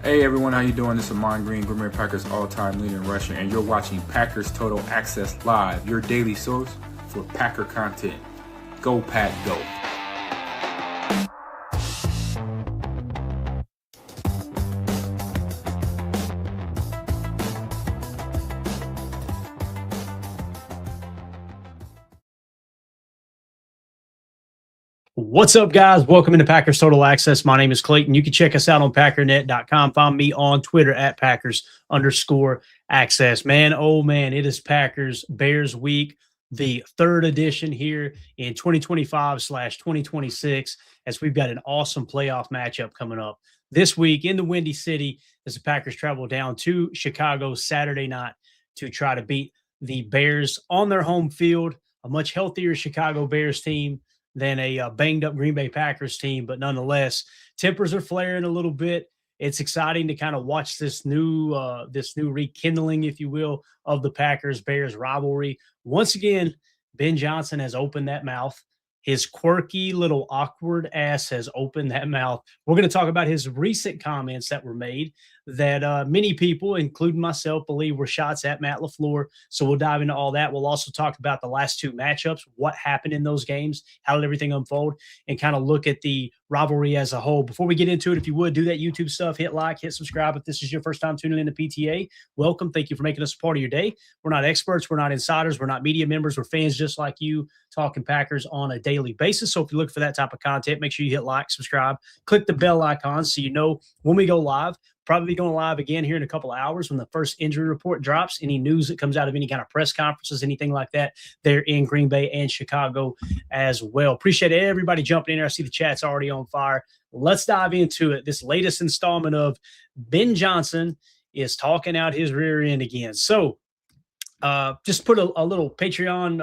Hey everyone, how you doing? This is Amon Green, Green Bay Packers all-time leader in rushing, and you're watching Packers Total Access Live, your daily source for Packer content. Go Pack, go! What's up, guys? Welcome into Packers Total Access. My name is Clayton. You can check us out on packernet.com. Find me on Twitter at Packers_access. Man, oh man, it is Packers Bears week, the third edition here in 2025/2026, as we've got an awesome playoff matchup coming up this week in the Windy City as the Packers travel down to Chicago Saturday night to try to beat the Bears on their home field, a much healthier Chicago Bears team than a banged-up Green Bay Packers team. But nonetheless, tempers are flaring a little bit. It's exciting to kind of watch this new rekindling, if you will, of the Packers-Bears rivalry. Once again, Ben Johnson has opened that mouth. His quirky little awkward ass has opened that mouth. We're going to talk about his recent comments that were made that many people, including myself, believe were shots at Matt LaFleur. So we'll dive into all that. We'll also talk about the last two matchups, what happened in those games, how did everything unfold, and kind of look at the rivalry as a whole. Before we get into it, if you would, do that YouTube stuff, hit like, hit subscribe. If this is your first time tuning in to PTA, welcome. Thank you for making us a part of your day. We're not experts. We're not insiders. We're not media members. We're fans just like you, talking Packers on a daily basis. So if you're looking for that type of content, make sure you hit like, subscribe, click the bell icon so you know when we go live. Probably going live again here in a couple of hours when the first injury report drops. Any news that comes out of any kind of press conferences, anything like that, they're in Green Bay and Chicago as well. Appreciate everybody jumping in there. I see the chat's already on fire. Let's dive into it. This latest installment of Ben Johnson is talking out his rear end again. So just put a little Patreon,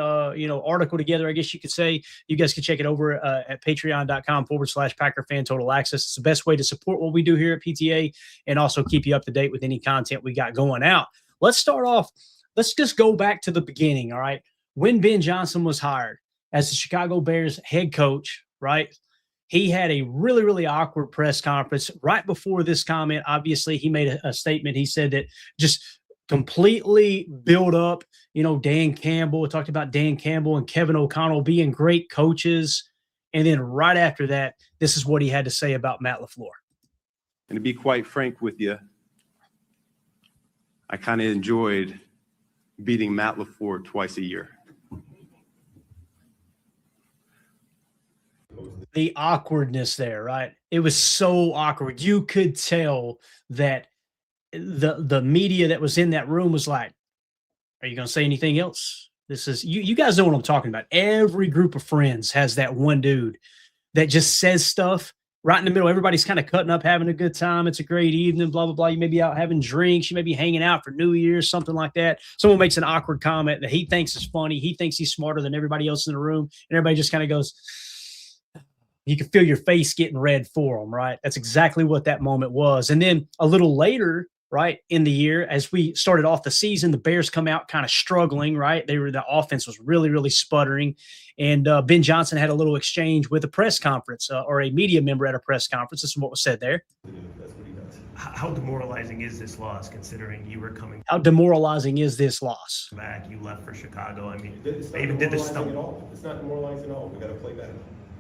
article together, I guess you could say. You guys can check it over at patreon.com/Packer Fan Total Access. It's the best way to support what we do here at PTA and also keep you up to date with any content we got going out. Let's start off. Let's just go back to the beginning. All right. When Ben Johnson was hired as the Chicago Bears head coach, right? He had a really, really awkward press conference right before this comment. Obviously, he made a statement. He said that just completely build up, Dan Campbell. We talked about Dan Campbell and Kevin O'Connell being great coaches. And then right after that, this is what he had to say about Matt LaFleur. And to be quite frank with you, I kind of enjoyed beating Matt LaFleur twice a year. The awkwardness there, right? It was so awkward. You could tell that the media that was in that room was like, are you going to say anything else? This is you guys know what I'm talking about. Every group of friends has that one dude that just says stuff right in the middle. Everybody's kind of cutting up, having a good time. It's a great evening, blah, blah, blah. You may be out having drinks. You may be hanging out for New Year's, something like that. Someone makes an awkward comment that he thinks is funny. He thinks he's smarter than everybody else in the room. And everybody just kind of goes, you can feel your face getting red for him, right? That's exactly what that moment was. And then a little later, right, in the year, as we started off the season, the Bears come out kind of struggling, right? The offense was really, really sputtering. And Ben Johnson had a little exchange with a press conference or a media member at a press conference. This is what was said there. That's what he does. How demoralizing is this loss, considering you were coming How demoralizing is this loss? back? You left for Chicago. I mean, They even did this stuff at all. It's not demoralizing at all. We got to play better.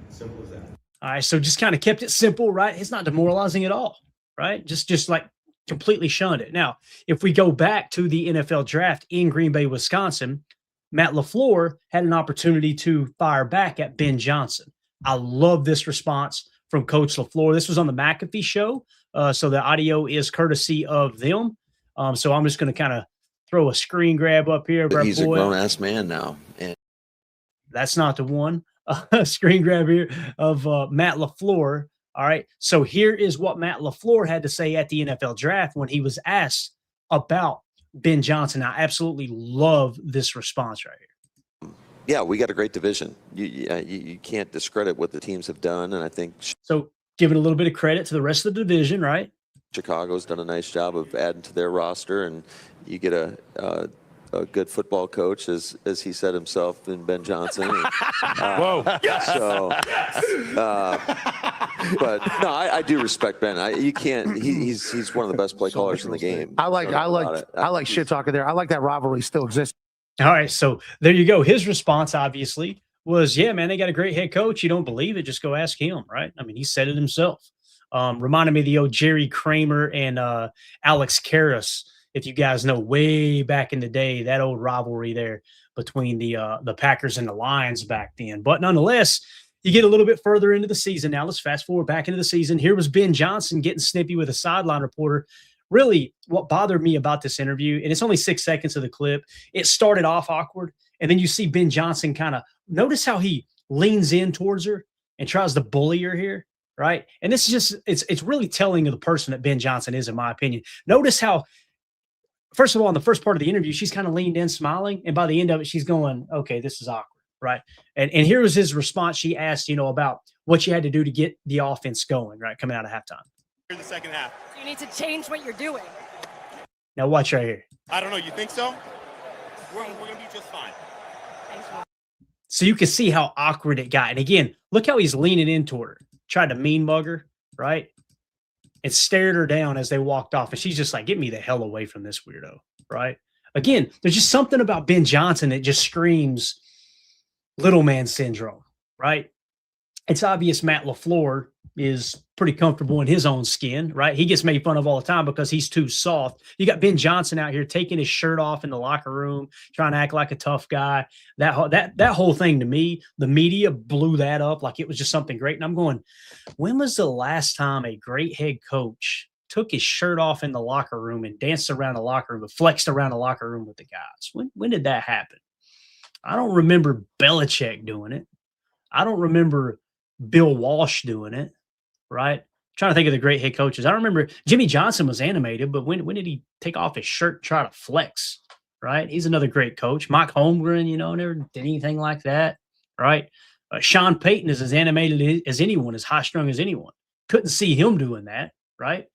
Simple as that. All right, so just kind of kept it simple, right? It's not demoralizing at all, right? Just like completely shunned it. Now, if we go back to the NFL draft in Green Bay, Wisconsin, Matt LaFleur had an opportunity to fire back at Ben Johnson. I love this response from Coach LaFleur. This was on the McAfee show, so the audio is courtesy of them. So I'm just going to kind of throw a screen grab up here. He's a grown-ass man now. And that's not the one. Screen grab here of Matt LaFleur. All right. So here is what Matt LaFleur had to say at the NFL draft when he was asked about Ben Johnson. I absolutely love this response right here. yeah, we got a great division. You can't discredit what the teams have done. And I think So giving a little bit of credit to the rest of the division, right? Chicago's done a nice job of adding to their roster, and you get a good football coach, as he said himself, in Ben Johnson. Whoa. So But no, I do respect Ben. You can't. He's one of the best play callers in the game. I like shit talking there. I like that rivalry still exists. All right, so there you go. His response obviously was, "Yeah, man, they got a great head coach. You don't believe it? Just go ask him." Right? I mean, he said it himself. Reminded me of the old Jerry Kramer and Alex Karras. If you guys know, way back in the day, that old rivalry there between the Packers and the Lions back then. But nonetheless, you get a little bit further into the season. Now let's fast forward back into the season. Here was Ben Johnson getting snippy with a sideline reporter. Really, what bothered me about this interview, and it's only 6 seconds of the clip, it started off awkward, and then you see Ben Johnson kind of notice how he leans in towards her and tries to bully her here, right? And this is just it's really telling of the person that Ben Johnson is, in my opinion. Notice how, first of all, in the first part of the interview, she's kind of leaned in, smiling, and by the end of it, she's going, "Okay, this is awkward." Right. And here was his response. She asked, about what you had to do to get the offense going, right, coming out of halftime. The second half. So you need to change what you're doing. Now watch right here. I don't know. You think so? We're going to be just fine. Thanks. So you can see how awkward it got. And again, look how he's leaning in toward her, tried to mean mug her, right? And stared her down as they walked off. And she's just like, "Get me the hell away from this weirdo," right? Again, there's just something about Ben Johnson that just screams little man syndrome, right? It's obvious Matt LaFleur is pretty comfortable in his own skin, right? He gets made fun of all the time because he's too soft. You got Ben Johnson out here taking his shirt off in the locker room, trying to act like a tough guy. That whole thing, to me, the media blew that up like it was just something great. And I'm going, when was the last time a great head coach took his shirt off in the locker room and danced around the locker room, flexed around the locker room with the guys? When did that happen? I don't remember Belichick doing it. I don't remember Bill Walsh doing it, right? I'm trying to think of the great head coaches. I don't remember Jimmy Johnson was animated, but when did he take off his shirt and try to flex, right? He's another great coach. Mike Holmgren, never did anything like that, right? Sean Payton is as animated as anyone, as high-strung as anyone. Couldn't see him doing that, right?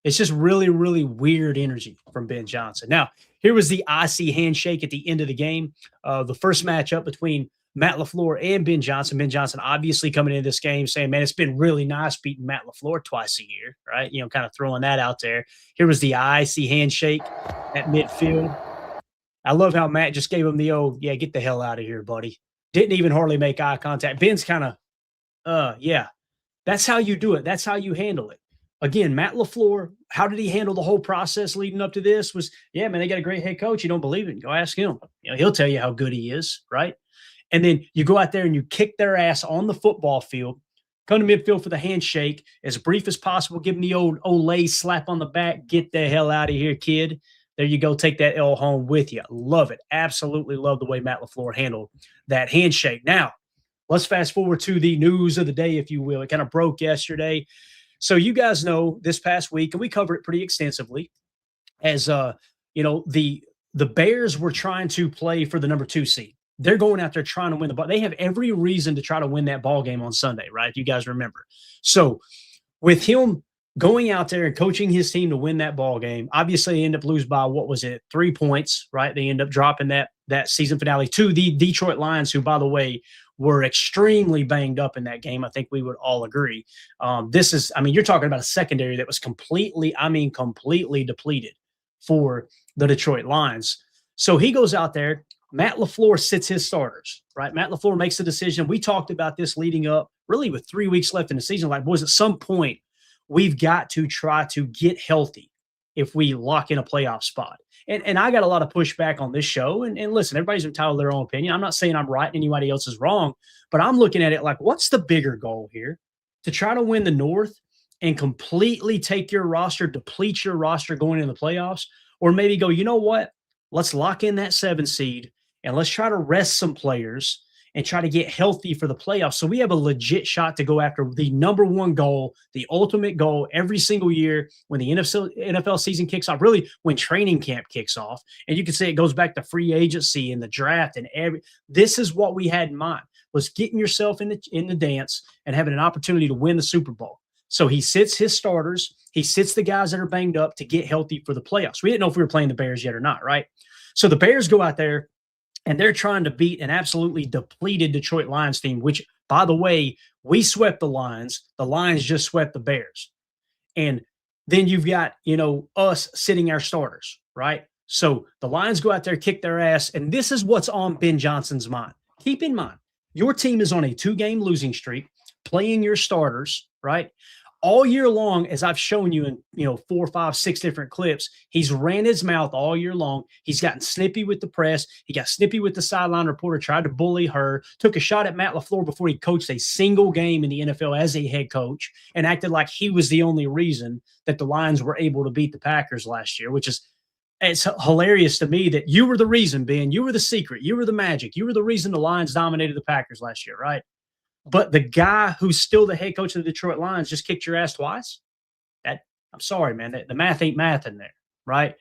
It's just really, really weird energy from Ben Johnson. Now, here was the IC handshake at the end of the game. The first matchup between Matt LaFleur and Ben Johnson. Ben Johnson obviously coming into this game saying, "Man, it's been really nice beating Matt LaFleur twice a year," right? Kind of throwing that out there. Here was the IC handshake at midfield. I love how Matt just gave him the old, "Yeah, get the hell out of here, buddy." Didn't even hardly make eye contact. Ben's kind of, yeah, that's how you do it. That's how you handle it. Again, Matt LaFleur, how did he handle the whole process leading up to this? Was, "Yeah, man, they got a great head coach. You don't believe it? Go ask him. He'll tell you how good he is," right? And then you go out there and you kick their ass on the football field, come to midfield for the handshake, as brief as possible, give them the old Olay slap on the back, "Get the hell out of here, kid." There you go. Take that L home with you. Love it. Absolutely love the way Matt LaFleur handled that handshake. Now, let's fast forward to the news of the day, if you will. It kind of broke yesterday. So you guys know this past week, and we cover it pretty extensively, as the Bears were trying to play for the number 2 seed. They're going out there trying to win the ball. They have every reason to try to win that ball game on Sunday, right? If you guys remember. So with him going out there and coaching his team to win that ball game, obviously they end up losing by, 3 points, right? They end up dropping that season finale to the Detroit Lions, who, by the way, were extremely banged up in that game. I think we would all agree. You're talking about a secondary that was completely depleted for the Detroit Lions. So he goes out there. Matt LaFleur sits his starters, right? Matt LaFleur makes the decision. We talked about this leading up, really with 3 weeks left in the season. Like, boys, at some point, we've got to try to get healthy if we lock in a playoff spot. And I got a lot of pushback on this show. And listen, everybody's entitled to their own opinion. I'm not saying I'm right and anybody else is wrong, but I'm looking at it like, what's the bigger goal here? To try to win the North and completely take your roster, deplete your roster going into the playoffs, or maybe go, you know what? Let's lock in that 7 seed and let's try to rest some players and try to get healthy for the playoffs. So we have a legit shot to go after the number 1 goal, the ultimate goal every single year when the NFL season kicks off, really when training camp kicks off. And you can say it goes back to free agency and the draft and this is what we had in mind, was getting yourself in the dance and having an opportunity to win the Super Bowl. So he sits his starters, he sits the guys that are banged up to get healthy for the playoffs. We didn't know if we were playing the Bears yet or not, right? So the Bears go out there. and they're trying to beat an absolutely depleted Detroit Lions team, which, by the way, we swept the Lions. The Lions just swept the Bears. And then you've got, us sitting our starters, right? So the Lions go out there, kick their ass, and this is what's on Ben Johnson's mind. Keep in mind, your team is on a 2-game losing streak, playing your starters, right? All year long, as I've shown you in 4, 5, 6 different clips, he's ran his mouth all year long. He's gotten snippy with the press. He got snippy with the sideline reporter, tried to bully her, took a shot at Matt LaFleur before he coached a single game in the NFL as a head coach, and acted like he was the only reason that the Lions were able to beat the Packers last year, which is it's hilarious to me that you were the reason, Ben. You were the secret. You were the magic. You were the reason the Lions dominated the Packers last year, right? But the guy who's still the head coach of the Detroit Lions just kicked your ass twice. I'm sorry, man. The math ain't math in there, right?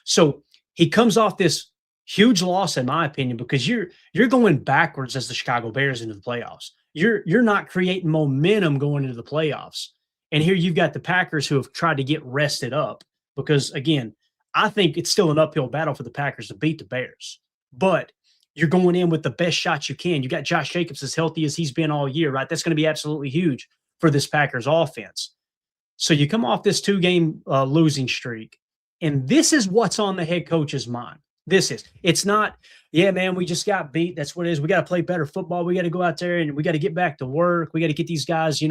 So he comes off this huge loss, in my opinion, because you're going backwards as the Chicago Bears into the playoffs. You're not creating momentum going into the playoffs. And here you've got the Packers who have tried to get rested up because, again, I think it's still an uphill battle for the Packers to beat the Bears. But you're going in with the best shot you can. You got Josh Jacobs as healthy as he's been all year, right? That's going to be absolutely huge for this Packers offense. So you come off this 2-game losing streak, and this is what's on the head coach's mind. It's not, yeah, man, we just got beat. That's what it is. We got to play better football. We got to go out there and we got to get back to work. We got to get these guys,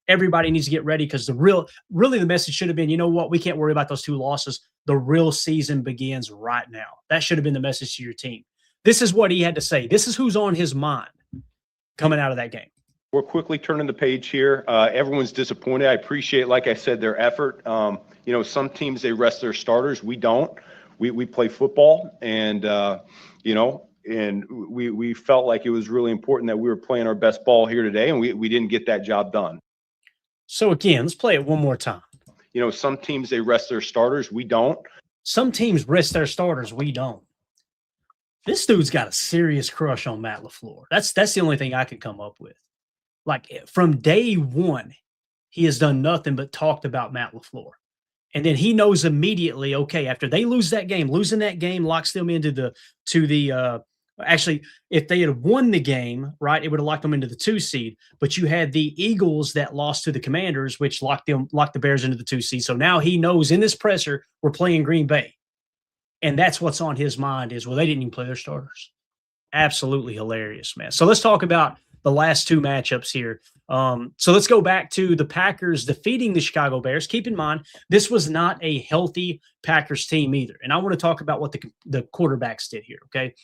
everybody needs to get ready because really the message should have been, you know what? We can't worry about those 2 losses. The real season begins right now. That should have been the message to your team. This is what he had to say. This is who's on his mind coming out of that game. We're quickly turning the page here. Everyone's disappointed. I appreciate, like I said, their effort. Some teams, they rest their starters. We don't. We play football, and, and we felt like it was really important that we were playing our best ball here today, and we didn't get that job done. So, again, let's play it one more time. Some teams, they rest their starters. We don't. Some teams rest their starters. We don't. This dude's got a serious crush on Matt LaFleur. That's the only thing I could come up with. Like, from day one, he has done nothing but talked about Matt LaFleur. And then he knows immediately, okay, after they losing that game locks them into actually, if they had won the game, right, it would have locked them into the 2 seed. But you had the Eagles that lost to the Commanders, which locked the Bears into the 2 seed. So now he knows in this presser, we're playing Green Bay. And that's what's on his mind is, well, they didn't even play their starters. Absolutely hilarious, man. So let's talk about the last 2 matchups here. So let's go back to the Packers defeating the Chicago Bears. Keep in mind, this was not a healthy Packers team either. And I want to talk about what the quarterbacks did here, okay?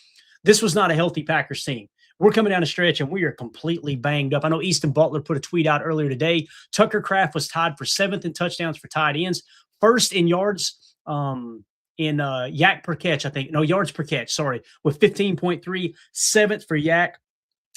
This was not a healthy Packers team. We're coming down a stretch, and we are completely banged up. I know Easton Butler put a tweet out earlier today. Tucker Kraft was tied for 7th in touchdowns for tight ends, 1st in yards yak per catch, I think. No, yards per catch, sorry, with 15.3, 7th for Yak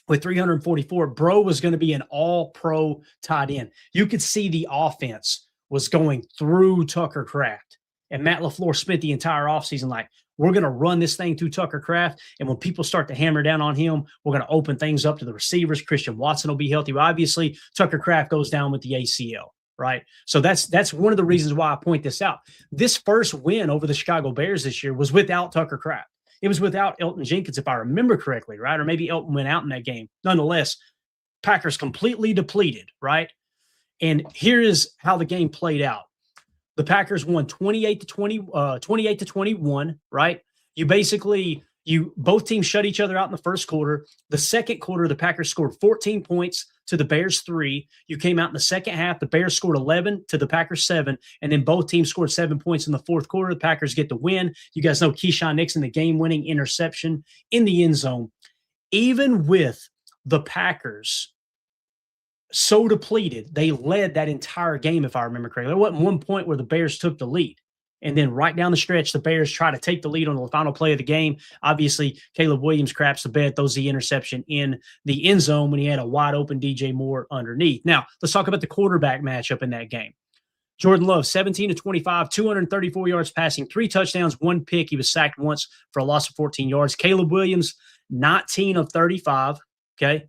with 344. Bro was going to be an all-pro tight end. You could see the offense was going through Tucker Kraft. And Matt LaFleur spent the entire offseason like, we're going to run this thing through Tucker Kraft, and when people start to hammer down on him, we're going to open things up to the receivers. Christian Watson will be healthy. Well, obviously, Tucker Kraft goes down with the ACL. Right. So that's one of the reasons why I point this out. This first win over the Chicago Bears this year was without Tucker Kraft. It was without Elton Jenkins, if I remember correctly, right? Or maybe Elton went out in that game. Nonetheless, Packers completely depleted, right? And here is how the game played out. The Packers won 28-21, right? Both teams shut each other out in the first quarter. The second quarter, the Packers scored 14 points to the Bears 3. You came out in the second half. The Bears scored 11 to the Packers 7. And then both teams scored 7 points in the fourth quarter. The Packers get the win. You guys know Keyshawn Nixon, the game-winning interception in the end zone. Even with the Packers so depleted, they led that entire game, if I remember correctly. There wasn't one point where the Bears took the lead. And then right down the stretch, the Bears try to take the lead on the final play of the game. Obviously, Caleb Williams craps the bed, throws the interception in the end zone when he had a wide open DJ Moore underneath. Now, let's talk about the quarterback matchup in that game. Jordan Love, 17-25, 234 yards passing, 3 touchdowns, 1 pick. He was sacked once for a loss of 14 yards. Caleb Williams, 19 of 35, okay?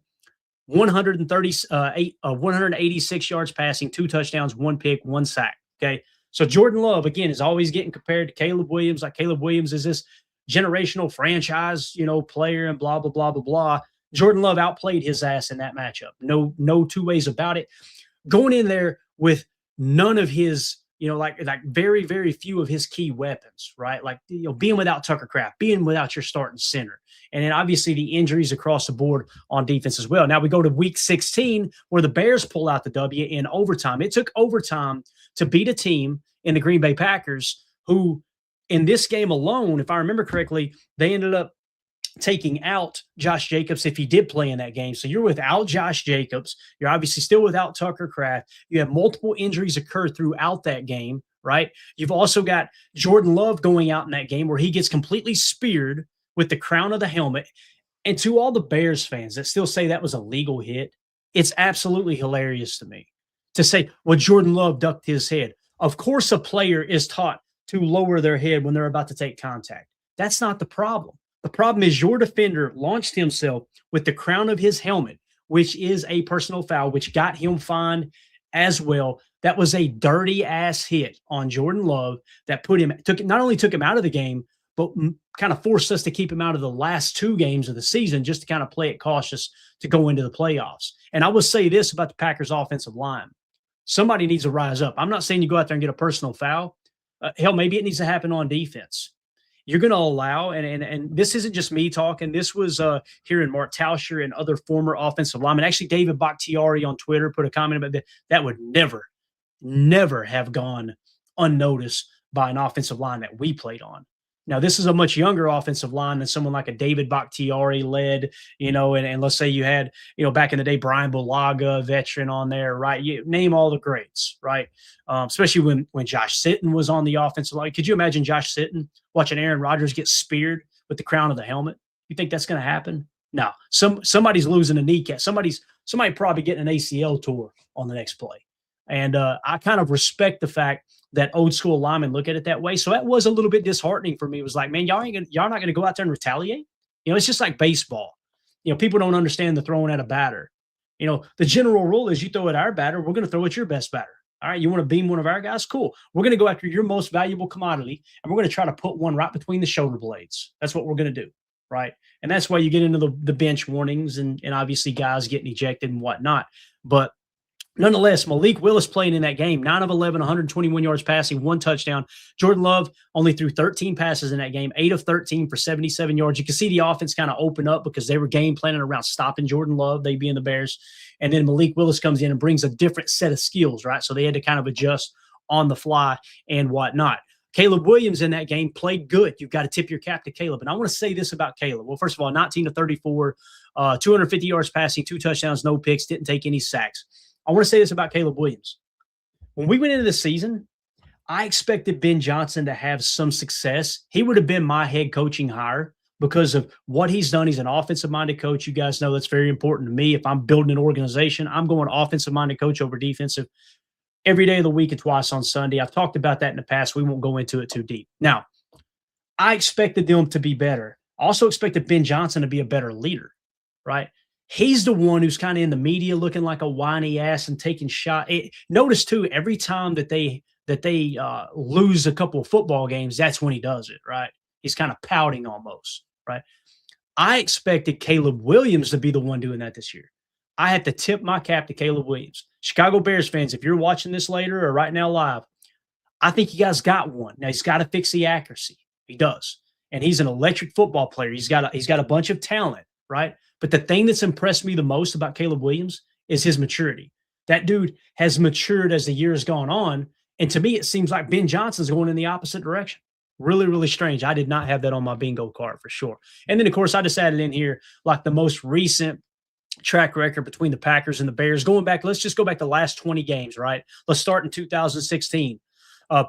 186 yards passing, 2 touchdowns, 1 pick, 1 sack, okay? So Jordan Love, again, is always getting compared to Caleb Williams. Like Caleb Williams is this generational franchise, player and blah, blah, blah, blah, blah. Jordan Love outplayed his ass in that matchup. No two ways about it. Going in there with none of his, like very, very few of his key weapons, right? Like, being without Tucker Kraft, being without your starting center. And then obviously the injuries across the board on defense as well. Now we go to week 16 where the Bears pull out the W in overtime. It took overtime to beat a team in the Green Bay Packers who, in this game alone, if I remember correctly, they ended up taking out Josh Jacobs if he did play in that game. So you're without Josh Jacobs. You're obviously still without Tucker Kraft. You have multiple injuries occur throughout that game, right? You've also got Jordan Love going out in that game where he gets completely speared with the crown of the helmet. And to all the Bears fans that still say that was a legal hit, it's absolutely hilarious to me to say, well, Jordan Love ducked his head. Of course, a player is taught to lower their head when they're about to take contact. That's not the problem. The problem is your defender launched himself with the crown of his helmet, which is a personal foul, which got him fined as well. That was a dirty ass hit on Jordan Love that not only took him out of the game, but kind of forced us to keep him out of the last 2 games of the season just to kind of play it cautious to go into the playoffs. And I will say this about the Packers offensive line. Somebody needs to rise up. I'm not saying you go out there and get a personal foul. Hell, maybe it needs to happen on defense. You're going to allow, and this isn't just me talking. This was hearing Mark Tauscher and other former offensive linemen. Actually, David Bakhtiari on Twitter put a comment about that. That would never have gone unnoticed by an offensive line that we played on. Now, this is a much younger offensive line than someone like a David Bakhtiari led, and let's say you had, back in the day, Brian Bulaga, veteran on there, right? You name all the greats, right? Especially when Josh Sitton was on the offensive line. Could you imagine Josh Sitton watching Aaron Rodgers get speared with the crown of the helmet? You think that's going to happen? No. Somebody's losing a kneecap. Somebody probably getting an ACL tour on the next play. And I kind of respect the fact that old school linemen look at it that way. So that was a little bit disheartening for me. It was like, man, y'all not going to go out there and retaliate. It's just like baseball. People don't understand the throwing at a batter. The general rule is you throw at our batter, we're going to throw at your best batter. All right, you want to beam one of our guys? Cool. We're going to go after your most valuable commodity, and we're going to try to put one right between the shoulder blades. That's what we're going to do, right? And that's why you get into the bench warnings and obviously guys getting ejected and whatnot. But nonetheless, Malik Willis playing in that game, 9 of 11, 121 yards passing, 1 touchdown. Jordan Love only threw 13 passes in that game, 8 of 13 for 77 yards. You can see the offense kind of open up because they were game planning around stopping Jordan Love, they being the Bears. And then Malik Willis comes in and brings a different set of skills, right? So they had to kind of adjust on the fly and whatnot. Caleb Williams in that game played good. You've got to tip your cap to Caleb. And I want to say this about Caleb. Well, first of all, 19 to 34, 250 yards passing, 2 touchdowns, no picks, didn't take any sacks. I want to say this about Caleb Williams. When we went into the season, I expected Ben Johnson to have some success. He would have been my head coaching hire because of what he's done. He's an offensive-minded coach. You guys know that's very important to me. If I'm building an organization, I'm going offensive-minded coach over defensive every day of the week and twice on Sunday. I've talked about that in the past. We won't go into it too deep. Now, I expected them to be better. I also expected Ben Johnson to be a better leader, right? He's the one who's kind of in the media looking like a whiny ass and taking shots. Notice, too, every time that they lose a couple of football games, that's when he does it, right? He's kind of pouting almost, right? I expected Caleb Williams to be the one doing that this year. I had to tip my cap to Caleb Williams. Chicago Bears fans, if you're watching this later or right now live, I think you guys got one. Now, he's got to fix the accuracy. He does. And he's an electric football player. He's got a bunch of talent, right? But the thing that's impressed me the most about Caleb Williams is his maturity. That dude has matured as the year has gone on. And to me, it seems like Ben Johnson's going in the opposite direction. Really, really strange. I did not have that on my bingo card for sure. And then, of course, I just added in here like the most recent track record between the Packers and the Bears. Going back, let's just go back the last 20 games, right? Let's start in 2016.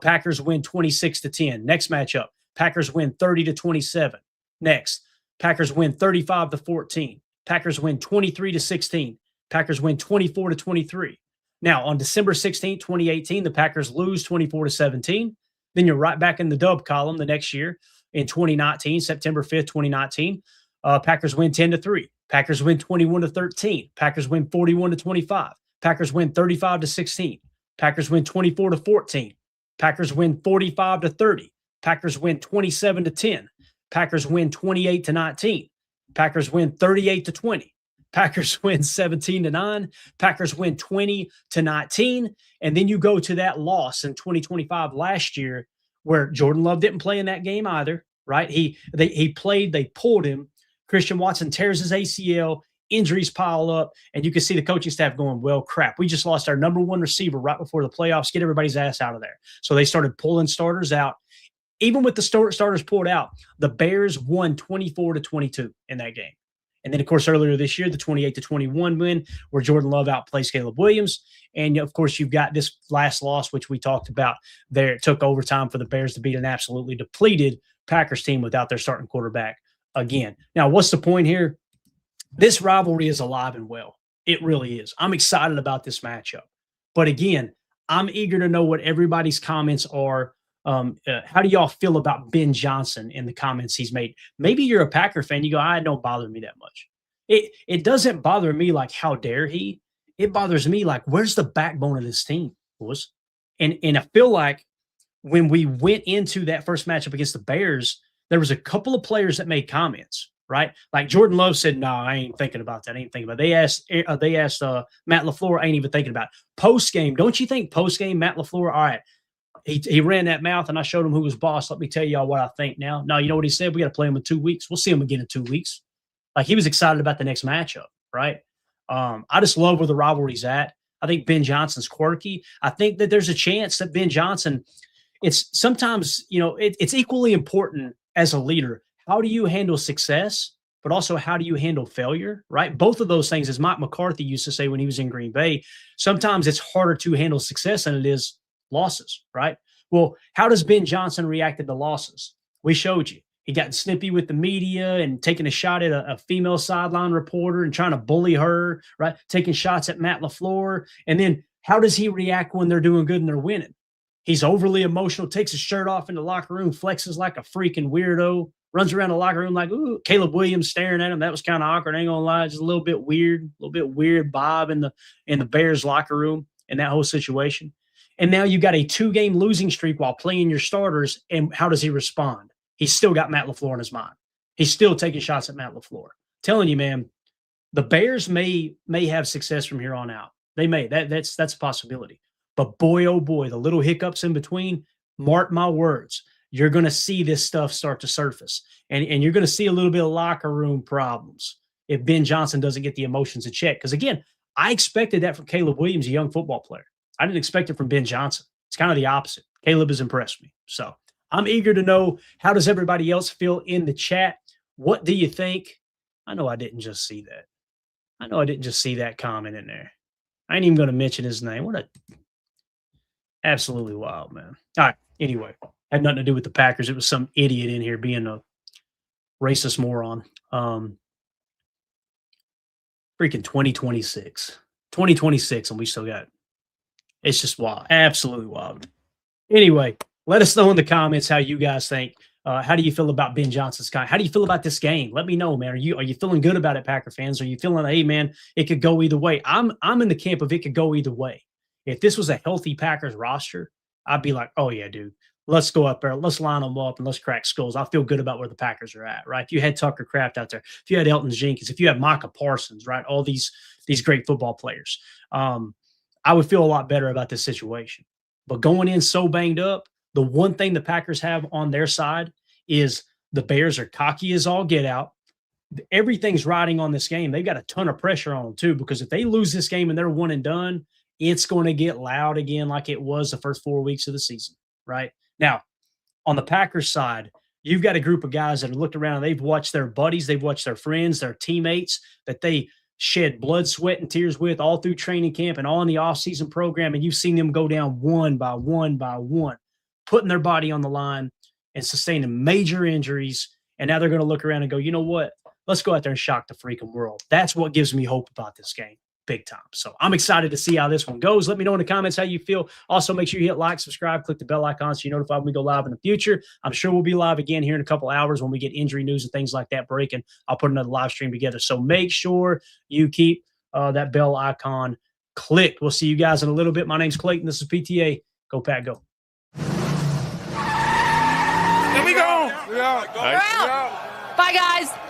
Packers win 26-10. Next matchup, Packers win 30-27. Next, Packers win 35-14. Packers win 23-16. Packers win 24-23. Now, on December 16, 2018, the Packers lose 24-17. Then you're right back in the dub column the next year in 2019, September 5th, 2019. Packers win 10-3. Packers win 21-13. Packers win 41-25. Packers win 35-16. Packers win 24-14. Packers win 45-30. Packers win 27-10. Packers win 28-19. Packers win 38-20. Packers win 17-9. Packers win 20-19. And then you go to that loss in 2025 last year where Jordan Love didn't play in that game either, right? He played, they pulled him. Christian Watson tears his ACL, injuries pile up, and you can see the coaching staff going, well, crap, we just lost our number one receiver right before the playoffs. Get everybody's ass out of there. So they started pulling starters out. Even with the starters pulled out, the Bears won 24-22 in that game. And then, of course, earlier this year, the 28-21 win where Jordan Love outplays Caleb Williams. And, of course, you've got this last loss, which we talked about there. It took overtime for the Bears to beat an absolutely depleted Packers team without their starting quarterback again. Now, what's the point here? This rivalry is alive and well. It really is. I'm excited about this matchup. But, again, I'm eager to know what everybody's comments are. How do y'all feel about Ben Johnson in the comments he's made? Maybe you're a Packer fan. You go, it don't bother me that much. It doesn't bother me like, how dare he? It bothers me like, where's the backbone of this team, boys? And I feel like when we went into that first matchup against the Bears, there was a couple of players that made comments, right? Like Jordan Love said, no, I ain't thinking about that. I ain't thinking about it. They asked Matt LaFleur, I ain't even thinking about it. Post-game, don't you think post-game Matt LaFleur, all right, he ran that mouth, and I showed him who was boss. Let me tell y'all what I think now. No, you know what he said? We got to play him in 2 weeks. We'll see him again in 2 weeks. Like, he was excited about the next matchup, right? I just love where the rivalry's at. I think Ben Johnson's quirky. I think that there's a chance that Ben Johnson, it's sometimes, it's equally important as a leader. How do you handle success, but also how do you handle failure, right? Both of those things, as Mike McCarthy used to say when he was in Green Bay, sometimes it's harder to handle success than it is losses, right? Well, how does Ben Johnson react to the losses? We showed you. He got snippy with the media and taking a shot at a female sideline reporter and trying to bully her, right? Taking shots at Matt LaFleur. And then how does he react when they're doing good and they're winning? He's overly emotional, takes his shirt off in the locker room, flexes like a freaking weirdo, runs around the locker room like, ooh, Caleb Williams staring at him. That was kind of awkward. I ain't gonna lie, just a little bit weird vibe in the Bears locker room in that whole situation. And now you got a 2-game losing streak while playing your starters. And how does he respond? He's still got Matt LaFleur in his mind. He's still taking shots at Matt LaFleur. Telling you, man, the Bears may have success from here on out. They may. That's a possibility. But boy, oh boy, the little hiccups in between, mark my words, you're going to see this stuff start to surface. And you're going to see a little bit of locker room problems if Ben Johnson doesn't get the emotions in check. Because, again, I expected that from Caleb Williams, a young football player. I didn't expect it from Ben Johnson. It's kind of the opposite. Caleb has impressed me. So I'm eager to know, how does everybody else feel in the chat? What do you think? I know I didn't just see that comment in there. I ain't even going to mention his name. What absolutely wild, man. All right. Anyway, had nothing to do with the Packers. It was some idiot in here being a racist moron. Freaking 2026, and we still got. It's just wild. Absolutely wild. Anyway, let us know in the comments how you guys think. How do you feel about Ben Johnson's comment? How do you feel about this game? Let me know, man. Are you feeling good about it, Packer fans? Are you feeling, hey, man, it could go either way? I'm in the camp of it could go either way. If this was a healthy Packers roster, I'd be like, oh, yeah, dude. Let's go up there. Let's line them up and let's crack skulls. I feel good about where the Packers are at, right? If you had Tucker Kraft out there, if you had Elton Jenkins, if you had Micah Parsons, right? All these great football players. I would feel a lot better about this situation. But going in so banged up, the one thing the Packers have on their side is the Bears are cocky as all get out. Everything's riding on this game. They've got a ton of pressure on them too, because if they lose this game and they're one and done, it's going to get loud again like it was the first 4 weeks of the season, right? Now, on the Packers side, you've got a group of guys that have looked around and they've watched their buddies, they've watched their friends, their teammates that they shed blood, sweat, and tears with all through training camp and all in the offseason program, and you've seen them go down one by one, putting their body on the line and sustaining major injuries, and now they're going to look around and go, you know what? Let's go out there and shock the freaking world. That's what gives me hope about this game, big time. So I'm excited to see how this one goes. Let me know in the comments how you feel. Also, make sure you hit like, subscribe, click the bell icon so you're notified when we go live in the future. I'm sure we'll be live again here in a couple hours when we get injury news and things like that breaking. I'll put another live stream together. So make sure you keep that bell icon clicked. We'll see you guys in a little bit. My name's Clayton. This is PTA. Go Pack, go. Here we go. We're out. Bye, guys.